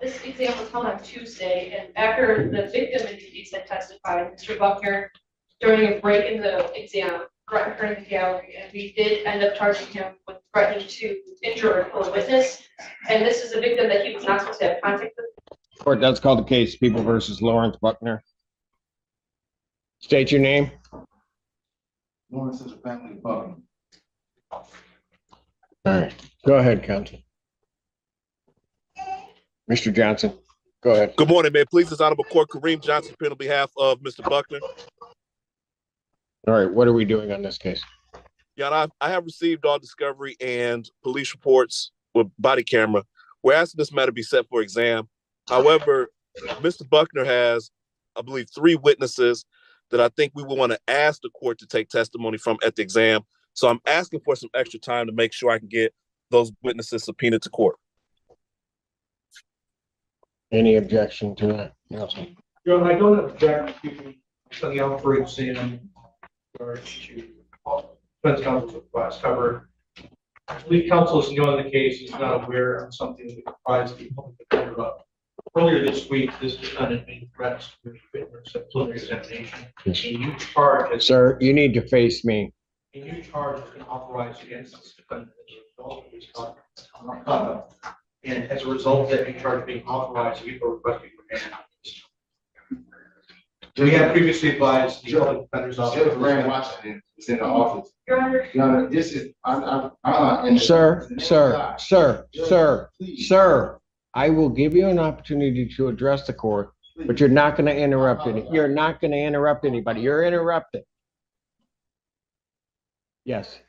This exam was held on Tuesday, and after the victim in the case had testified, Mr. Buckner, during a break in the exam, threatened her in the gallery, and we did end up charging him with threatening to injure a witness. And this is a victim that he was not supposed to have contact with. Court, that's called the case People versus Lawrence Buckner. State your name. Lawrence is a family of Buckner. All right, go ahead, counsel. Mr. Johnson, go ahead. Good morning, man. Please, this Honorable Court, Kareem Johnson, on behalf of Mr. Buckner. All right, what are we doing on this case? Yeah, I have received all discovery and police reports with body camera. We're asking this matter be set for exam. However, Mr. Buckner has, I believe, 3 witnesses that I think we will want to ask the court to take testimony from at the exam. So I'm asking for some extra time to make sure I can get those witnesses subpoenaed to court. Any objection to that? Nelson? Your Honor, I don't object to people setting out for exam or to defense counsel's request. However, lead counsel is new on the case, is not aware of something that comprised the public defender of. Earlier this week, this defendant made threats to the witness at preliminary examination. Yes. A new charge has Sir, you need to face me. a new charge has been authorized against this defendant as a result of his conduct. And as a result of that new charge being authorized, we are requesting remand. We have previously advised the public defender's office. Judge Rand Washington is in the office. Your Honor, Your Honor, this is, Sir, I will give you an opportunity to address the court, but you're not going to interrupt You're not going to interrupt anybody. You're interrupted. Yes.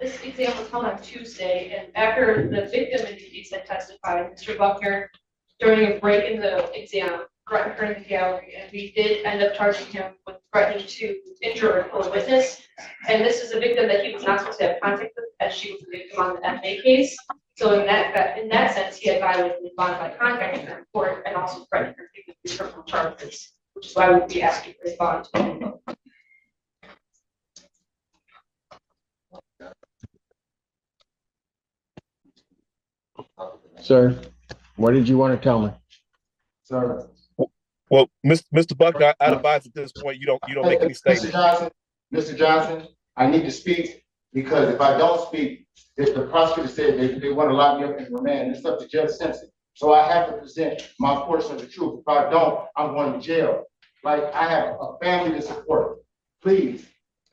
this exam was held on Tuesday, and after the victim in the case had testified, Mr. Buckner, during a break in the exam, threatened her in the gallery, and we did end up charging him with threatening to injure a witness. And this is a victim that he was not supposed to have contact with, as she was a victim on the FA case. So in that sense, he had violated the bond by contacting her in court and also threatening her with criminal charges, which is why we would be asking for his bond. Sir, what did you want to tell me? Sir. Well, Mr. Buckner, I advise at this point you don't make any statements. Mr. Johnson, I need to speak because if I don't speak, the prosecutor said they want to lock me up in remand. It's up to Judge Simpson. So I have to present my portion of the truth. If I don't, I'm going to jail. Like, I have a family to support. Please,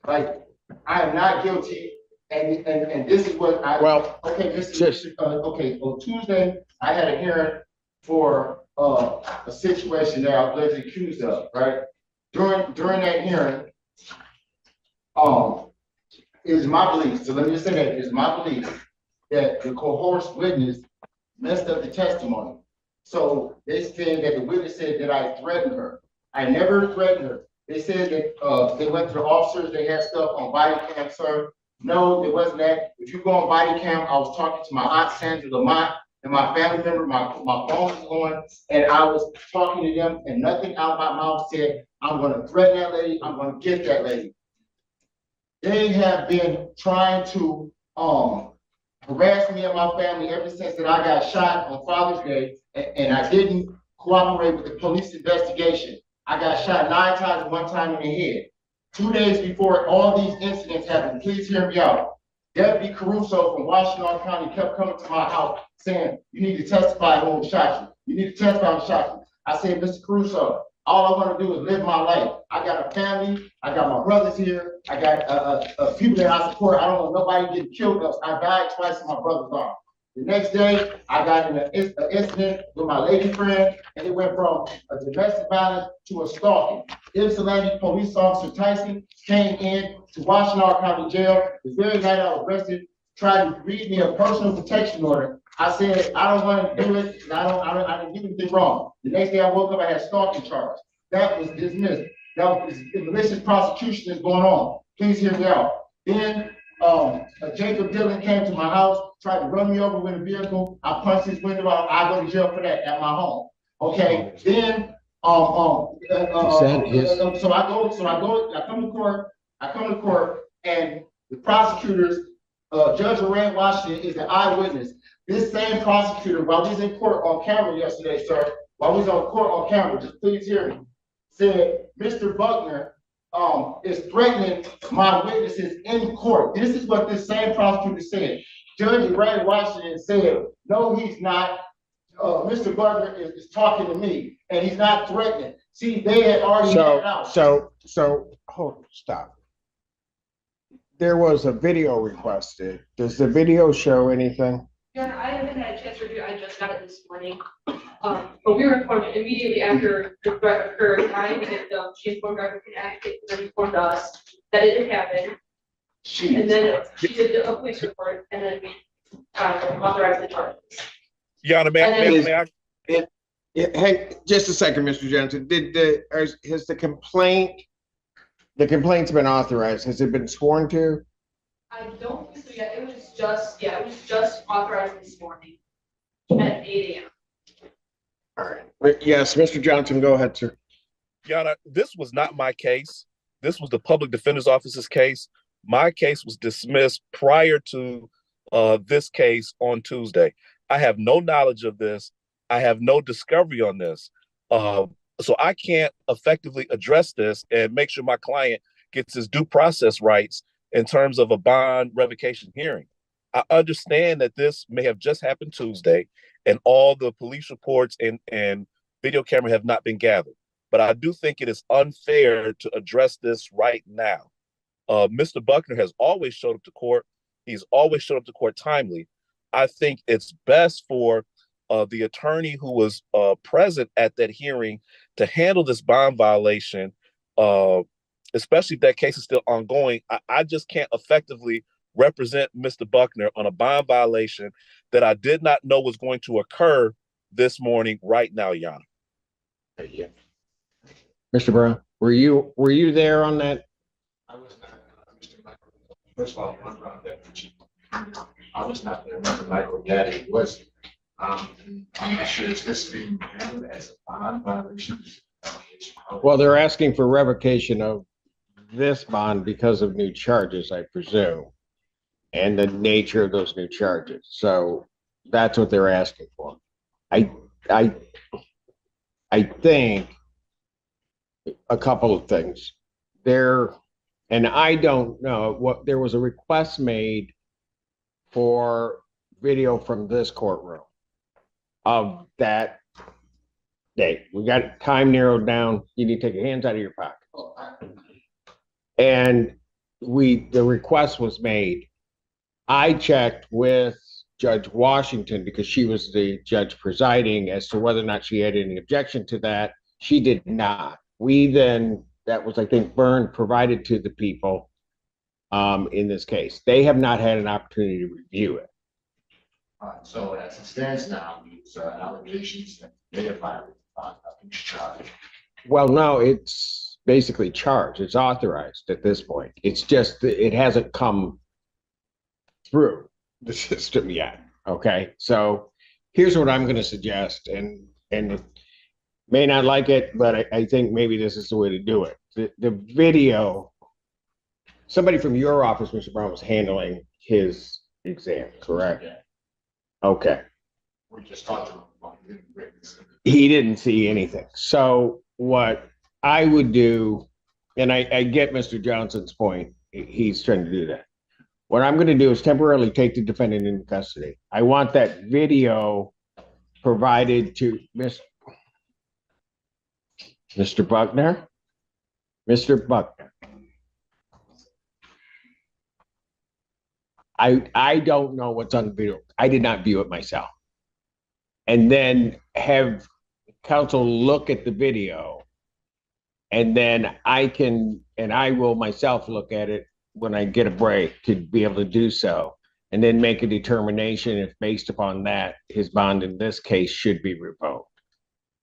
like, I am not guilty. And this is what I, well, okay, okay, on Tuesday, I had a hearing for a situation that I was accused of, right? During that hearing, it is my belief, so let me just say that, it is my belief that the coerced witness messed up the testimony. So they said that the witness said that I threatened her. I never threatened her. They said that they went to the officers, they had stuff on body cam, sir. No, it wasn't that. If you go on body cam, I was talking to my aunt Sandra Lamont and my family member, my phone was on, and I was talking to them, and nothing out of my mouth said, I'm going to threaten that lady, I'm going to get that lady. They have been trying to harass me and my family ever since that I got shot on Father's Day, and I didn't cooperate with the police investigation. I got shot 9 times, 1 time in the head. 2 days before all these incidents happened, please hear me out. Deputy Caruso from Washington County kept coming to my house saying, you need to testify who shot you. You need to testify who shot you. I said, Mr. Caruso, all I want to do is live my life. I got a family. I got my brothers here. I got people that I support. I don't want nobody getting killed. I died twice in my brother's arm. The next day, I got in an incident with my lady friend, and it went from a domestic violence to a stalking. Ypsilanti police officer Tyson came in to Washington County Jail. The very night I was arrested, tried to read me a personal protection order. I said, I don't want to do it, and I didn't do anything wrong. The next day I woke up, I had stalking charge. That was dismissed. That was the malicious prosecution is going on. Please hear me out. Then Jacob Dillon came to my house, tried to run me over with a vehicle. I punched his window out. I go to jail for that at my home. Okay. Then so I come to court, and the prosecutors, Judge Rand Washington is the eyewitness. This same prosecutor, while we was in court on camera yesterday, sir, while we was on court on camera, just please hear me, said, Mr. Buckner, is threatening my witnesses in court. This is what this same prosecutor said. Judge Ray Washington said, no, he's not. Mr. Buckner is talking to me, and he's not threatening. See, they had already had it out. Hold, stop. There was a video requested. Does the video show anything? Yeah, I haven't had a chance to review, I just got it this morning. But we were informed immediately after the threat occurred, she informed our advocate, and then informed us that it had happened. And then she did a police report, and then we authorized the charges. Yana, may I? Hey, just a second, Mr. Johnson. Has the complaint's been authorized? Has it been sworn to? I don't think so yet. It was just authorized this morning at 8 a.m. All right. Yes, Mr. Johnson, go ahead, sir. Yana, this was not my case. This was the public defender's office's case. My case was dismissed prior to this case on Tuesday. I have no knowledge of this. I have no discovery on this. So I can't effectively address this and make sure my client gets his due process rights in terms of a bond revocation hearing. I understand that this may have just happened Tuesday and all the police reports and video camera have not been gathered. But I do think it is unfair to address this right now. Mr. Buckner has always showed up to court. He's always showed up to court timely. I think it's best for the attorney who was present at that hearing to handle this bond violation, especially if that case is still ongoing. I just can't effectively represent Mr. Buckner on a bond violation that I did not know was going to occur this morning right now, Yana. Yeah. Mr. Brown, were you there on that? I was not, Mr. Michael. First of all, I'm Brown Deputy. I was not there, Mr. Michael Gaddy was. I'm not sure is this being handled as a bond violation? Well, they're asking for revocation of this bond because of new charges, I presume, and the nature of those new charges. So that's what they're asking for. I think a couple of things there, and I don't know what there was a request made for video from this courtroom of that day. We got time narrowed down. You need to take your hands out of your pockets. And the request was made. I checked with Judge Washington because she was the judge presiding as to whether or not she had any objection to that. She did not. That was, I think, Byrne provided to the people in this case. They have not had an opportunity to review it. All right, so as it stands now, these allegations that they have violated each charge. Well, no, it's basically charged. It's authorized at this point. It's just, it hasn't come through the system yet. Okay, so here's what I'm going to suggest, and it may not like it, but I think maybe this is the way to do it. The video, somebody from your office, Mr. Brown, was handling his exam, correct? Yeah. Okay. We just talked about witness. He didn't see anything. So what I would do, and I get Mr. Johnson's point, he's trying to do that. What I'm going to do is temporarily take the defendant into custody. I want that video provided to Mr. Buckner. Mr. Buckner. I don't know what's on the video. I did not view it myself. And then have counsel look at the video, and then I will myself look at it when I get a break to be able to do so, and then make a determination if based upon that, his bond in this case should be revoked.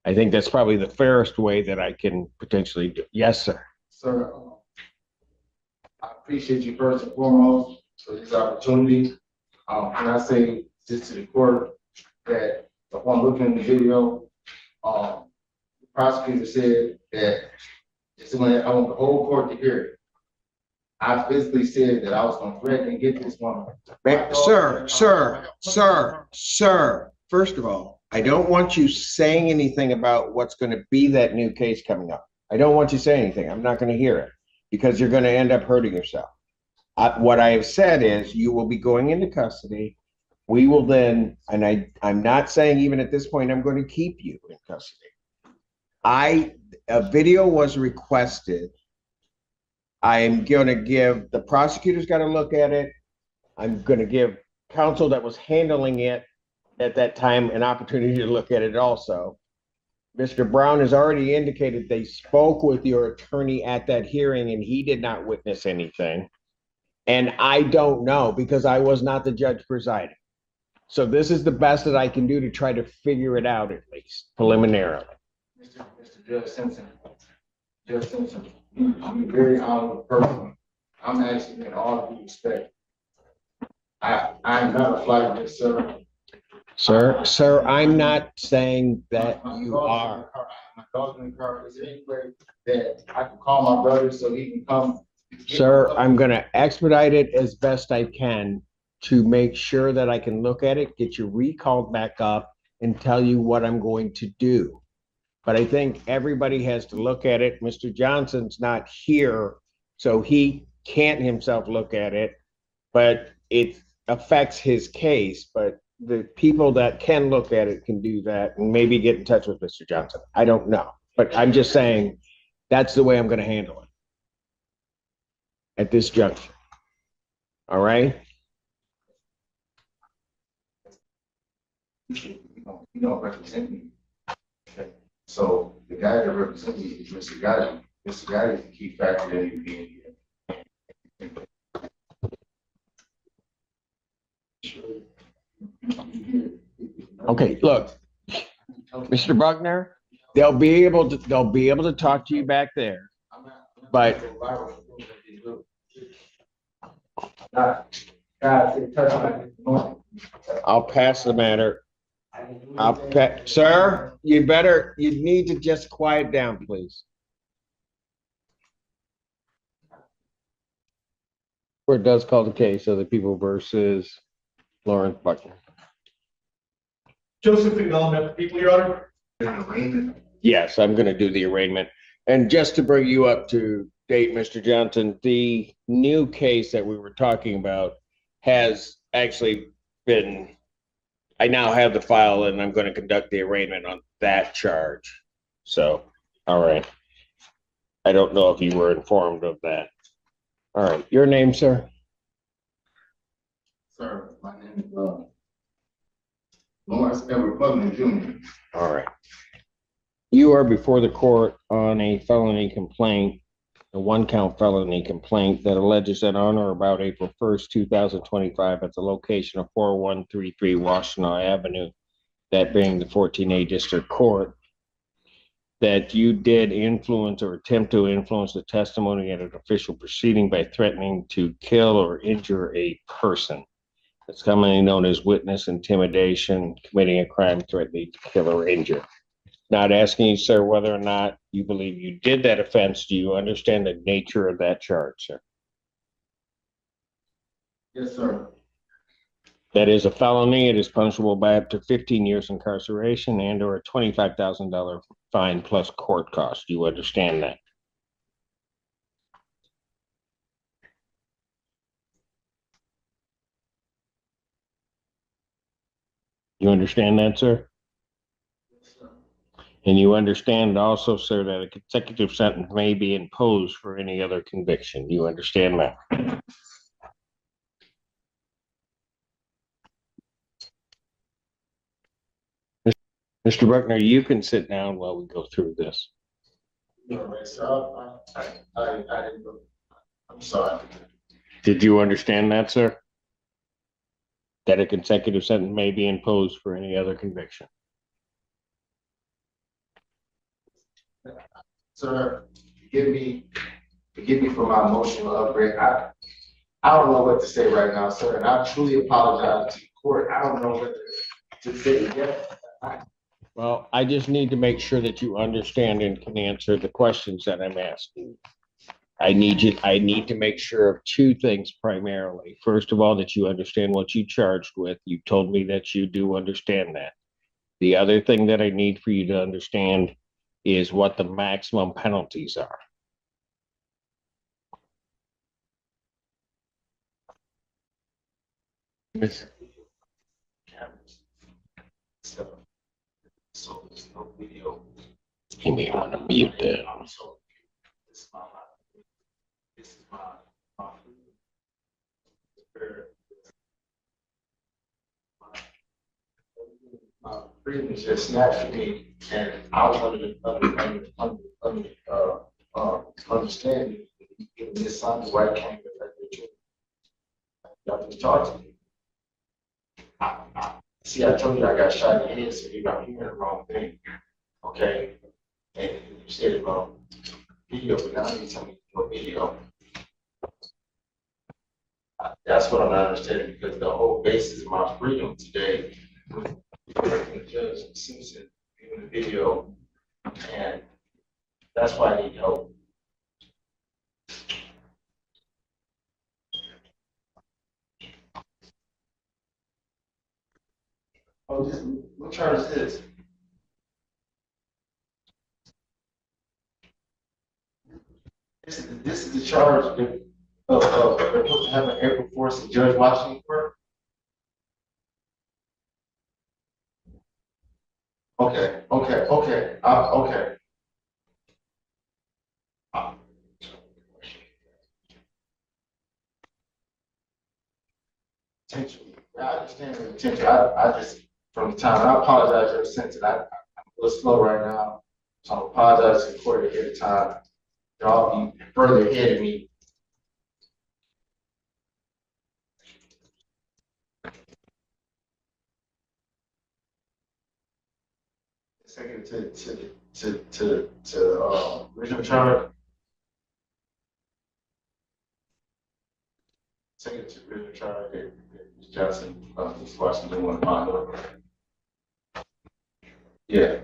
I think that's probably the fairest way that I can potentially do. Yes, sir. Sir, I appreciate you first and foremost for this opportunity. Can I say just to the court that upon looking at the video, the prosecutor said that I want the whole court to hear it. I physically said that I was gonna threaten and get this woman. Sir, first of all, I don't want you saying anything about what's going to be that new case coming up. I don't want you saying anything. I'm not going to hear it because you're going to end up hurting yourself. What I have said is you will be going into custody. We will then, and I'm not saying even at this point, I'm going to keep you in custody. A video was requested. I'm going to give, the prosecutor's got to look at it. I'm going to give counsel that was handling it at that time an opportunity to look at it also. Mr. Brown has already indicated they spoke with your attorney at that hearing and he did not witness anything. And I don't know because I was not the judge presiding. So this is the best that I can do to try to figure it out at least preliminarily. Mr. Judge Simpson, I'm a very honorable person. I'm asking in all due respect. I'm not a flight risk, sir. Sir, I'm not saying that you are. My dog's in the car. Is there any way that I can call my brother so he can come? Sir, I'm going to expedite it as best I can to make sure that I can look at it, get you recalled back up, and tell you what I'm going to do. But I think everybody has to look at it. Mr. Johnson's not here, so he can't himself look at it, but it affects his case. But the people that can look at it can do that and maybe get in touch with Mr. Johnson. I don't know, but I'm just saying that's the way I'm going to handle it at this juncture. All right? You don't represent me. Okay. So the guy that represents me is Mr. Gotti. Mr. Gotti is the key factor in you being here. Okay, look, Mr. Buckner, they'll be able to talk to you back there. But I'll pass the matter. Sir, you need to just quiet down, please. Court does call the case of the people versus Lawrence Buckner. Joseph Development, people, Your Honor. Yes, I'm going to do the arraignment. And just to bring you up to date, Mr. Johnson, the new case that we were talking about has actually been, I now have the file and I'm going to conduct the arraignment on that charge. So, all right. I don't know if you were informed of that. All right. Your name, sir? Sir, my name is Lawrence Edward Buckner Jr. All right. You are before the court on a felony complaint, a one-count felony complaint that alleges that on or about April 1st, 2025, at the location of 4133 Washington Avenue, that being the 14A District Court, that you did influence or attempt to influence the testimony at an official proceeding by threatening to kill or injure a person. It's commonly known as witness intimidation, committing a crime threatening to kill or injure. Not asking you, sir, whether or not you believe you did that offense. Do you understand the nature of that charge, sir? Yes, sir. That is a felony. It is punishable by up to 15 years incarceration and or a $25,000 fine plus court costs. Do you understand that? You understand that, sir? Yes, sir. And you understand also, sir, that a consecutive sentence may be imposed for any other conviction. You understand that? Mr. Buckner, you can sit down while we go through this. All right, sir. I didn't know. I'm sorry. Did you understand that, sir? That a consecutive sentence may be imposed for any other conviction. Sir, forgive me for my emotional upbringing. I don't know what to say right now, sir, and I truly apologize to the court. I don't know what to say yet. Well, I just need to make sure that you understand and can answer the questions that I'm asking. I need to make sure of two things primarily. First of all, that you understand what you charged with. You told me that you do understand that. The other thing that I need for you to understand is what the maximum penalties are. Miss- So there's no video. You may want to mute that. So this is my life. This is my freedom is just snatched from me, and I was understanding that this son, the white came to let the children. Y'all just talk to me. See, I told you I got shot in the head, so you're not hearing the wrong thing. Okay? And you said it wrong. Video, but now you tell me no video. That's what I'm not understanding, because the whole basis of my freedom today was Judge Simpson giving the video, and that's why I need help. Oh, this, what charge is this? This is the charge of they're supposed to have an April 4th Judge Washington court. Okay. Potential. I understand the potential. I just, from the time, I apologize ever since, and I'm a little slow right now, so I apologize to the court ahead of time. Y'all be further ahead of me. Second to original charge. Second to original charge that Ms. Johnson, Ms. Washington want to find out. Yeah.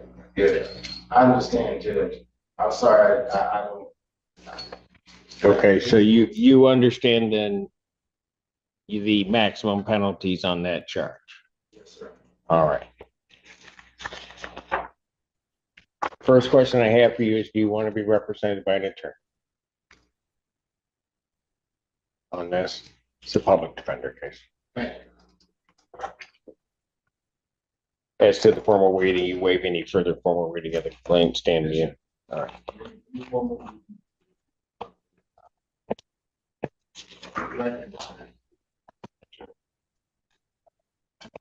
I understand, Judge. I'm sorry, I don't. Okay, so you understand then the maximum penalties on that charge. Yes, sir. All right. First question I have for you is, do you want to be represented by an attorney on this? It's a public defender case. Thank you. As to the formal reading, you waive any further formal reading of the complaint, stand to you. All right.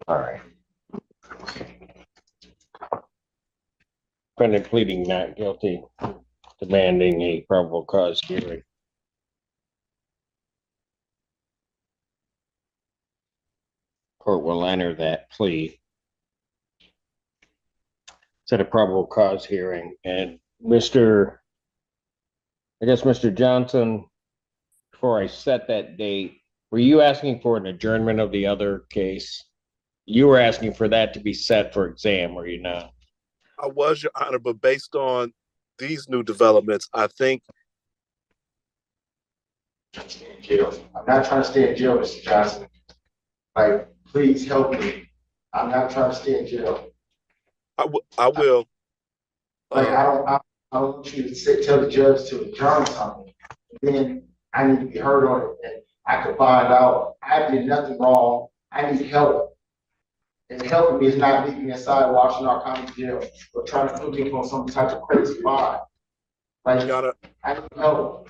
All right. Defendant pleading not guilty, demanding a probable cause hearing. Court will enter that plea. Set a probable cause hearing, and Mr. Johnson, before I set that date, were you asking for an adjournment of the other case? You were asking for that to be set for exam, were you not? I was, Your Honor, but based on these new developments, I think. Stay in jail. I'm not trying to stay in jail, Mr. Johnson. Like, please help me. I'm not trying to stay in jail. I will. Like, I don't want you to tell the judge to adjourn something. And then I need to be heard on it. And I could find out I did nothing wrong. I need help. And helping me is not leaving me inside Washington County Jail or trying to put me on some type of crazy bond. Like, Your Honor, I need help.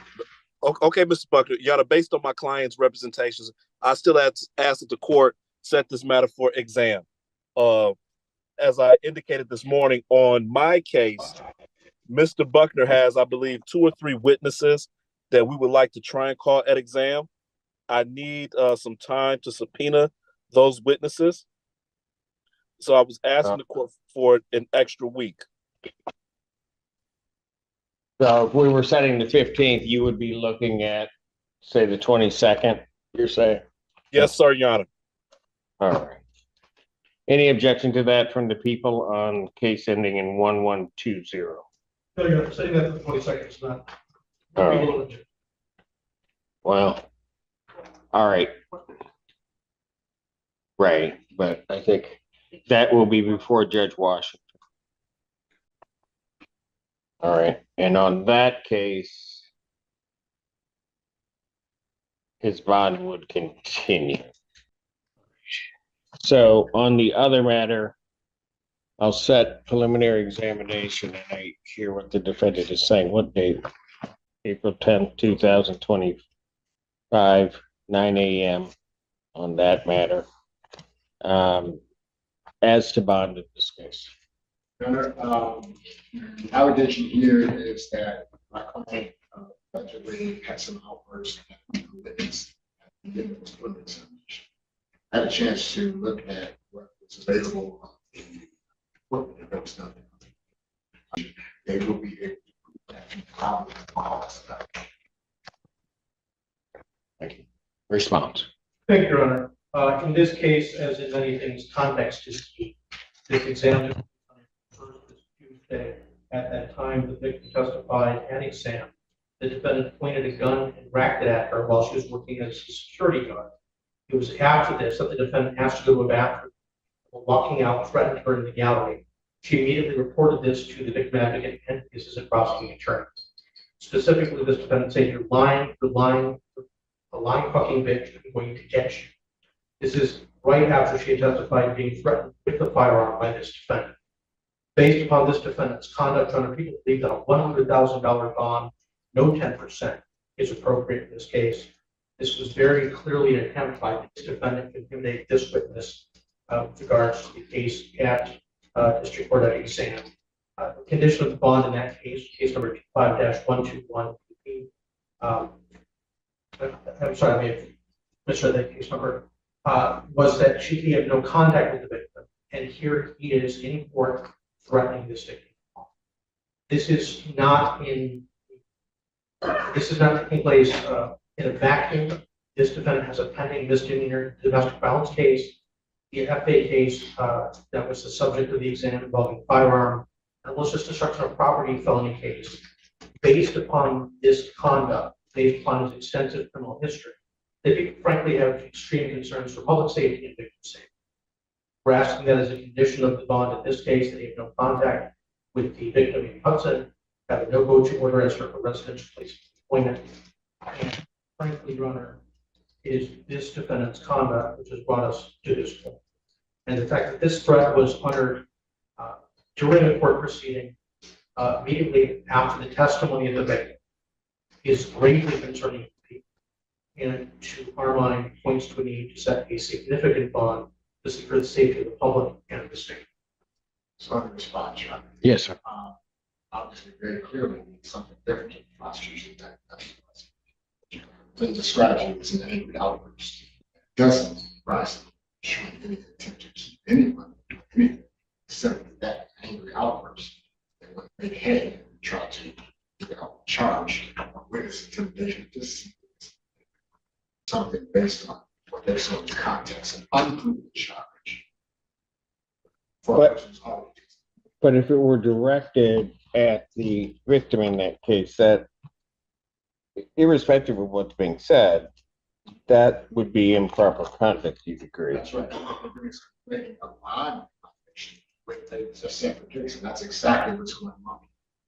okay, Mr. Buckner, Your Honor, based on my client's representations, I still ask that the court set this matter for exam. As I indicated this morning on my case, Mr. Buckner has, I believe, 2 or 3 witnesses that we would like to try and call at exam. I need some time to subpoena those witnesses. So I was asking the court for an extra week. So if we were setting the 15th, you would be looking at, say, the 22nd, you're saying? Yes, sir, Your Honor. All right. Any objection to that from the people on case ending in 1120? No, you're saying that the 22nd is not. All right. Well, all right. Right, but I think that will be before Judge Washington. All right, and on that case, his bond would continue. So on the other matter, I'll set preliminary examination and I hear what the defendant is saying. What date? April 10th, 2025, 9 a.m. on that matter. As to bond in this case. Your Honor, the allegation here is that my client allegedly had some outbursts and witness and did this preliminary examination. I had a chance to look at what was available on the equipment that was done. They will be able to prove that probably Thank you. Response. Thank you, Your Honor. In this case, as in many things, context is key. This exam is on first Tuesday. At that time, the victim testified and exam. The defendant pointed a gun and racked it at her while she was working as a security guard. It was after this that the defendant asked to go to a bathroom. While walking out, threatened her in the gallery. She immediately reported this to the victim advocate and the assistant prosecuting attorney. Specifically, this defendant said, "You're lying, a lying fucking bitch, I'm going to get you." This is right after she had testified being threatened with a firearm by this defendant. Based upon this defendant's conduct, Your Honor, people believe that a $100,000 bond, no 10%, is appropriate in this case. This was very clearly an attempt by this defendant to intimidate this witness with regards to the case at District Court at exam. The condition of the bond in that case, case number 5-121. I'm sorry, I may have misread that case number. Was that he had no contact with the victim, and here he is in court threatening this victim. This is not taking place in a vacuum. This defendant has a pending misdemeanor domestic violence case, the FA case that was the subject of the exam involving firearm, and malicious destruction of property felony case. Based upon this conduct, based upon his extensive criminal history, they frankly have extreme concerns for public safety and victim safety. We're asking that as a condition of the bond in this case, that they have no contact with the victim in Hudson, have a no go to order as for a residential place of employment. And frankly, Your Honor, is this defendant's conduct which has brought us to this point. And the fact that this threat was uttered during a court proceeding immediately after the testimony of the victim is greatly concerning to people, and to our mind points to a need to set a significant bond to secure the safety of the public and the state. So I'm respond, Your Honor. Yes, sir. Obviously, very clearly something different in the prosecution that describes it as an angry outburst. Doesn't rise to any attempt to keep anyone except that angry outburst. They would make hay and try to charge a witness intimidation. This is something based on what they saw in context and unproven charge. But if it were directed at the victim in that case, that irrespective of what's being said, that would be improper conduct, you'd agree. That's right. Making a bond with a separate case, and that's exactly what's going on.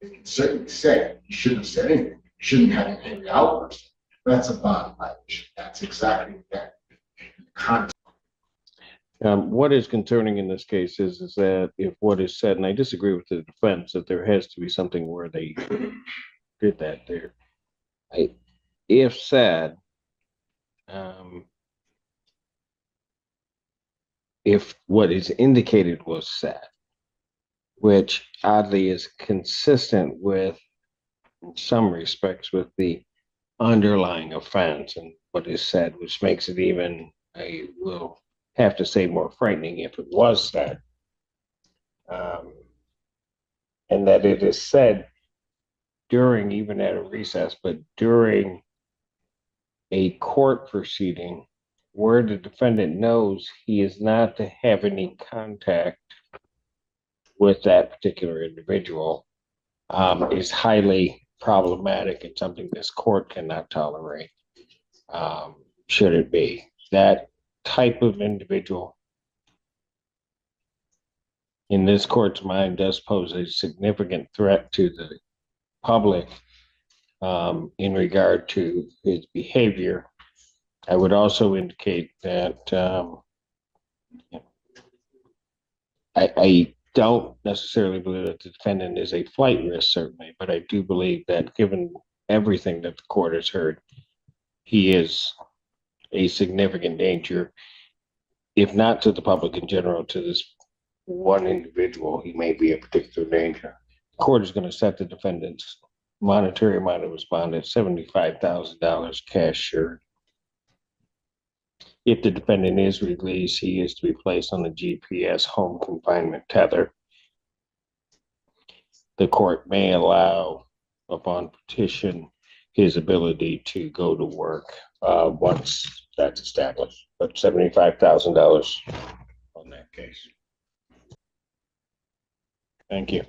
They can certainly say you shouldn't have said anything, you shouldn't have an angry outburst. That's a bond violation. That's exactly that. What is concerning in this case is that if what is said, and I disagree with the defense, that there has to be something where they did that there. If said, if what is indicated was said, which oddly is consistent with, in some respects, with the underlying offense and what is said, which makes it even, I will have to say, more frightening if it was said. And that it is said during, even at a recess, but during a court proceeding where the defendant knows he is not to have any contact with that particular individual, is highly problematic and something this court cannot tolerate. should it be. That type of individual, in this court's mind, does pose a significant threat to the public in regard to his behavior. I would also indicate that I don't necessarily believe that the defendant is a flight risk, certainly, but I do believe that given everything that the court has heard, he is a significant danger, if not to the public in general, to this one individual. He may be a particular danger. The court is going to set the defendant's monetary amount of his bond at $75,000 cash sure. If the defendant is released, he is to be placed on the GPS home confinement tether. The court may allow, upon petition, his ability to go to work once that's established, but $75,000 on that case. Thank you.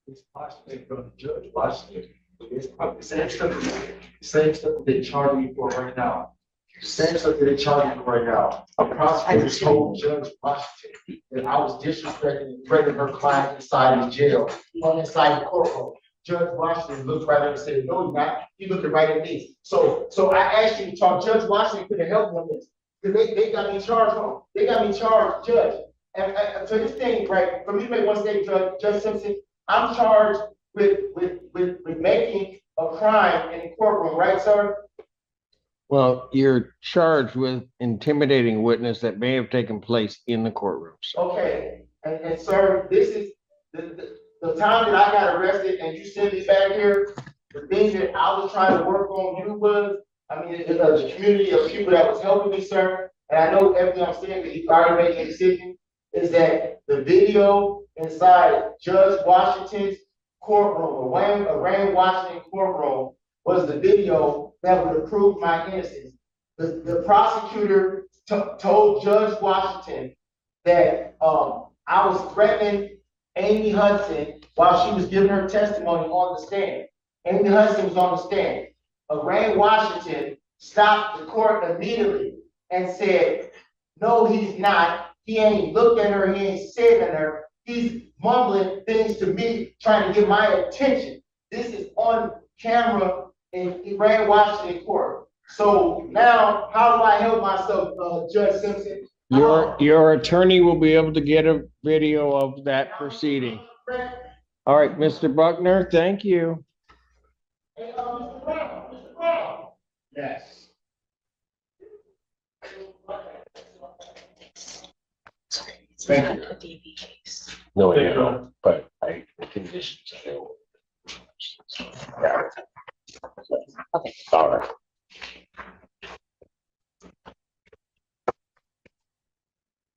It's possibly from the judge, Washington. It's probably the same stuff that they charge me for right now. Same stuff that they charge me for right now. A prosecutor told Judge Washington that I was disrespecting and threatening her client inside the jail, inside the courtroom. Judge Washington looked right at her and said, "No, you're not." He looked right at me. So I asked you to talk. Judge Washington could have helped me on this. Because they got me charged on. They got me charged, Judge. And so this thing, right, for me to make one statement, Judge Simpson, I'm charged with making a crime in the courtroom, right, sir? Well, you're charged with intimidating a witness that may have taken place in the courtroom. So. Okay, and sir, this is the time that I got arrested and you sent me back here. The thing that I was trying to work on you was, I mean, the community of people that was helping me, sir. And I know everything I'm saying that you've already made a decision. Is that the video inside Judge Washington's courtroom, a Wayne Washington courtroom, was the video that would have proved my innocence. The prosecutor told Judge Washington that I was threatening Amy Hudson while she was giving her testimony on the stand. Amy Hudson was on the stand. Wayne Washington stopped the court immediately and said, "No, he's not. He ain't looked at her, he ain't said to her. He's mumbling things to me, trying to get my attention." This is on camera in Wayne Washington court. So now, how do I help myself, Judge Simpson? Your attorney will be able to get a video of that proceeding. All right, Mr. Buckner, thank you. Hey, Mr. Brown, Mr. Brown. Yes. Thank you. A DV case. No, I don't, but I, the conditions. Yeah. Okay. All right.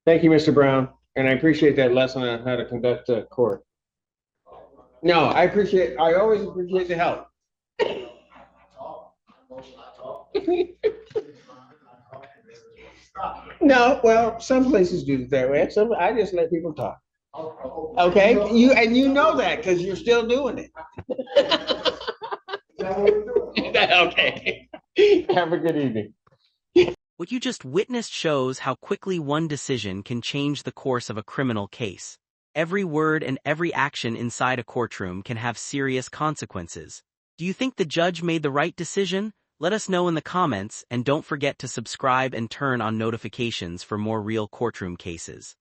Thank you, Mr. Brown, and I appreciate that lesson on how to conduct a court. No, I always appreciate the help. No, well, some places do it that way. Some, I just let people talk. Okay, you know that because you're still doing it. Okay. Have a good evening. What you just witnessed shows how quickly one decision can change the course of a criminal case. Every word and every action inside a courtroom can have serious consequences. Do you think the judge made the right decision? Let us know in the comments, and don't forget to subscribe and turn on notifications for more real courtroom cases.